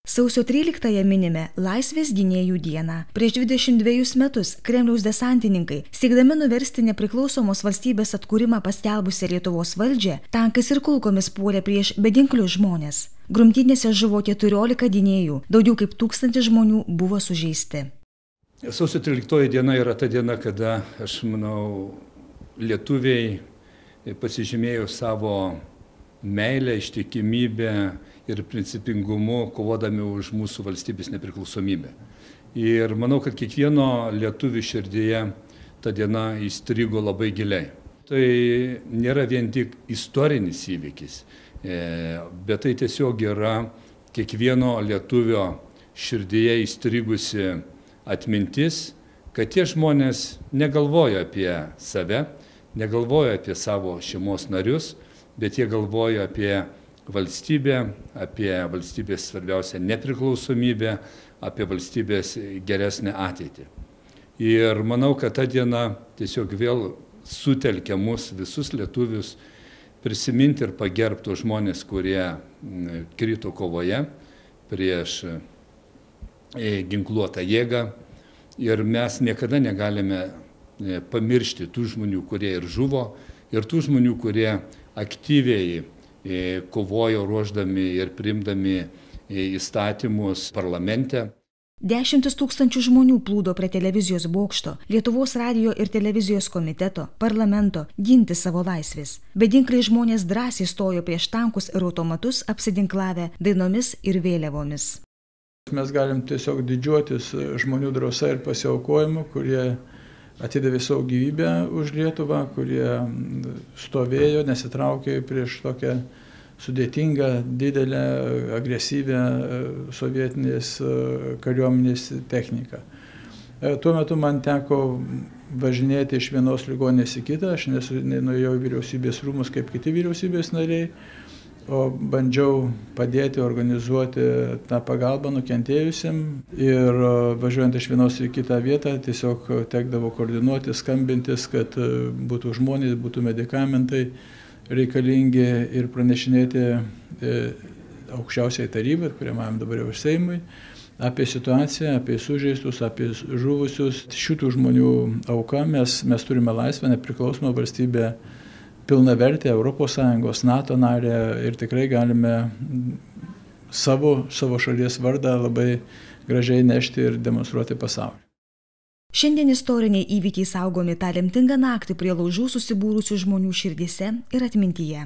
Sausio 13-ąją minime Laisvės gynėjų dieną. Prieš 22 metus Kremliaus desantininkai, siekdami nuversti nepriklausomos valstybės atkūrimą paskelbusią Lietuvos valdžią, tankais ir kulkomis puolė prieš beginklius žmonės. Grumtynėse žuvo 14 gynėjų, daugiau kaip 1000 žmonių buvo sužeisti. Sausio 13 diena yra ta diena, kada, aš manau, lietuviai pasižymėjo savo meilę, ištikimybę ir principingumu, kovodami už mūsų valstybės nepriklausomybę. Ir manau, kad kiekvieno lietuvių širdyje ta diena įstrigo labai giliai. Tai nėra vien tik istorinis įvykis, bet tai tiesiog yra kiekvieno lietuvio širdyje įstrigusi atmintis, kad tie žmonės negalvoja apie save, negalvoja apie savo šeimos narius, bet jie galvoja apie valstybę, apie valstybės svarbiausią nepriklausomybę, apie valstybės geresnę ateitį. Ir manau, kad ta diena tiesiog vėl sutelkia mus visus lietuvius prisiminti ir pagerbti žmonės, kurie krito kovoje prieš ginkluotą jėgą. Ir mes niekada negalime pamiršti tų žmonių, kurie ir žuvo, ir tų žmonių, kurie aktyviai kovojo ruoždami ir priimdami įstatymus parlamente. 10 000 žmonių plūdo prie televizijos bokšto, Lietuvos radijo ir televizijos komiteto, parlamento ginti savo laisvės. Beginkliai žmonės drąsiai stojo prieš tankus ir automatus apsiginklavę dainomis ir vėliavomis. Mes galim tiesiog didžiuotis žmonių drąsa ir pasiaukojimu, kurie atidavė savo gyvybę už Lietuvą, kurie stovėjo, nesitraukė prieš tokią sudėtingą, didelę, agresyvę sovietinės kariuomenės techniką. Tuo metu man teko važinėti iš vienos ligoninės į kitą, aš nenuėjau į vyriausybės rūmus kaip kiti vyriausybės nariai, o bandžiau padėti organizuoti tą pagalbą nukentėjusiam ir važiuojant iš vienos į kitą vietą tiesiog tekdavo koordinuoti, skambintis, kad būtų žmonės, būtų medikamentai reikalingi ir pranešinėti aukščiausiai tarybai, kuriam dabar jau Seimui, apie situaciją, apie sužeistus, apie žuvusius. Šitų žmonių auka mes turime laisvę, nepriklausomą valstybę, pilnavertę ES, NATO narę ir tikrai galime savo šalies vardą labai gražiai nešti ir demonstruoti pasauliui. Šiandien istoriniai įvykiai saugomi tą lemtingą naktį prie laužų susibūrusių žmonių širdyse ir atmintyje.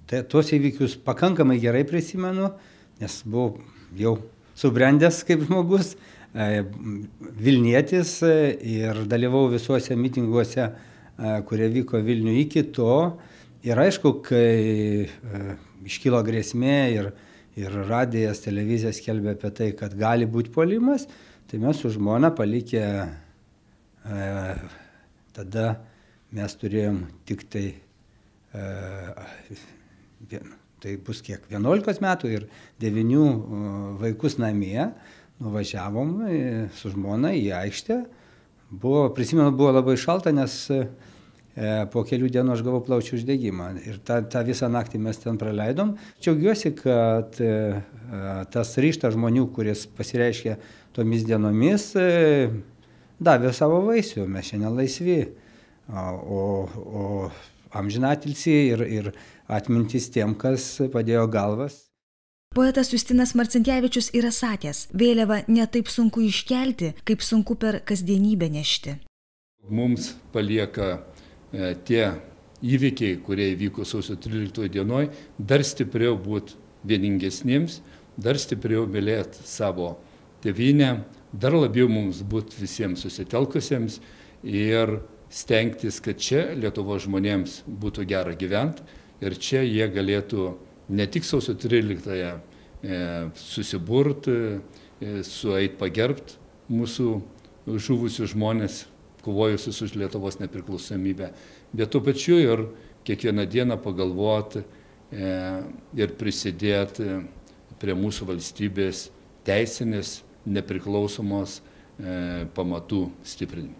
Tai tuos įvykius pakankamai gerai prisimenu, nes buvau jau subrendęs kaip žmogus, Vilnietis ir dalyvavau visuose mitinguose, kurie vyko Vilniuje iki to. Ir aišku, kai iškilo grėsmė ir radijas, televizija skelbė apie tai, kad gali būti puolimas, tai mes su žmona palikę, tada mes turėjom tik tai, tai bus kiek, 11 metų ir 9 vaikus namie, nuvažiavom su žmona į aikštę. Prisimenu, buvo labai šalta, nes po kelių dienų aš gavau plaučių uždegimą ir tą visą naktį mes ten praleidom. Džiaugiuosi, kad tas ryžtas žmonių, kuris pasireiškė tomis dienomis, davė savo vaisių, mes šiandien laisvi, o amžinatilsį ir atmintis tiem, kas padėjo galvas. Poetas Justinas Marcinkevičius yra sakęs, vėliavą ne taip sunku iškelti, kaip sunku per kasdienybę nešti. Mums palieka tie įvykiai, kurie įvyko sausio 13 dienoj, dar stipriau būti vieningesniems, dar stipriau mylėti savo tėvynę, dar labiau mums būti visiems susitelkusiems ir stengtis, kad čia Lietuvos žmonėms būtų gera gyventi ir čia jie galėtų ne tik sausio 13-ąją susiburti, sueit pagerbti mūsų žuvusius žmonės, kovojusius už Lietuvos nepriklausomybę, bet tuo pačiu ir kiekvieną dieną pagalvoti ir prisidėti prie mūsų valstybės teisinės nepriklausomos pamatų stiprinimo.